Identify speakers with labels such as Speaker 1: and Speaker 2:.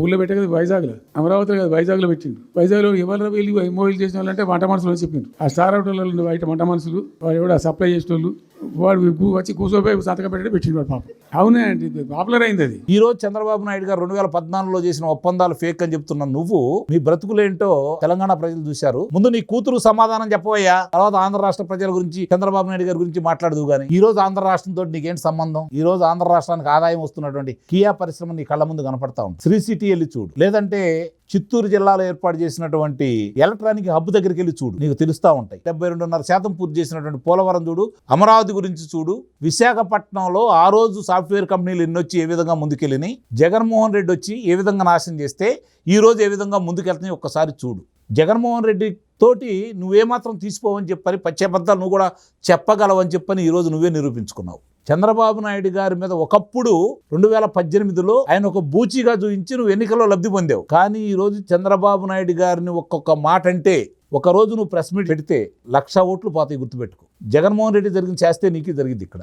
Speaker 1: ఊళ్ళో పెట్టే కదా వైజాగ్లో, అమరావతిలో కదా వైజాగ్లో పెట్టిండు. వైజాగ్లో ఎవరు వెళ్ళి ఎంఓఈలు చేసిన వాళ్ళంటే వంట మనుషులు అని చెప్పిండ్రు. ఆ స్టార్ హోటల్లో బయట వంట మనుషులు వాడు ఎవడ సప్లై చేసిన వాళ్ళు వాడు వచ్చి కూర్చోపోయి సంతకం పెట్టే పెట్టిండు వాడు పాపం. అవునే అండి, పాపులర్ అయింది అది.
Speaker 2: ఈ రోజు చంద్రబాబు నాయుడు గారు 2014లో చేసిన ఒప్పందాలు ఫేక్ అని చెప్తున్నా నువ్వు, మీ బ్రతుకులేంటో తెలంగాణ ప్రజలు చూశారు. ముందు నీ కూతురు సమాధానం చెప్పవయ్యా, తర్వాత ఆంధ్ర రాష్ట్ర ప్రజల గురించి చంద్రబాబు నాయుడు గారి గురించి మాట్లాడదు. కానీ ఈ రోజు ఆంధ్ర రాష్ట్రంతో నీకేంటి సంబంధం? ఈ రోజు ఆంధ్ర రాష్ట్రానికి ఆదాయం వస్తున్నటువంటి కియా పరిశ్రమ నీ కళ్ళ ముందు కనపడతా ఉంది. శ్రీ సిటీ వెళ్ళి చూడు, లేదంటే చిత్తూరు జిల్లాలో ఏర్పాటు చేసినటువంటి ఎలక్ట్రానిక్ హబ్ దగ్గరికి వెళ్ళి చూడు, నీకు తెలుస్తా ఉంటాయి. 72.5% పూర్తి చేసినటువంటి పోలవరం చూడు, అమరావతి గురించి చూడు, విశాఖపట్నంలో ఆ రోజు సాఫ్ట్వేర్ కంపెనీలు ఎన్నొచ్చి ఏ విధంగా ముందుకెళ్ళినాయి, జగన్మోహన్ రెడ్డి వచ్చి ఏ విధంగా నాశనం చేస్తే ఈ రోజు ఏ విధంగా ముందుకెళ్తున్నాయి ఒక్కసారి చూడు. జగన్మోహన్ రెడ్డి తోటి నువ్వేమాత్రం తీసిపోవని చెప్పని పచ్చబద్దాలు నువ్వు కూడా చెప్పగలవని చెప్పని ఈరోజు నువ్వే నిరూపించుకున్నావు. చంద్రబాబు నాయుడు గారి మీద ఒకప్పుడు 2018లో ఆయన ఒక బూచిగా చూపించి నువ్వు ఎన్నికల్లో లబ్ధి పొందావు. కానీ ఈరోజు చంద్రబాబు నాయుడు గారిని ఒక్కొక్క మాట అంటే, ఒక రోజు నువ్వు ప్రెస్ మీట్ పెడితే 1,00,000 ఓట్లు పోతాయి. గుర్తుపెట్టుకో, జగన్మోహన్ రెడ్డి జరిగిన చేస్తే నీకు జరిగింది ఇక్కడ.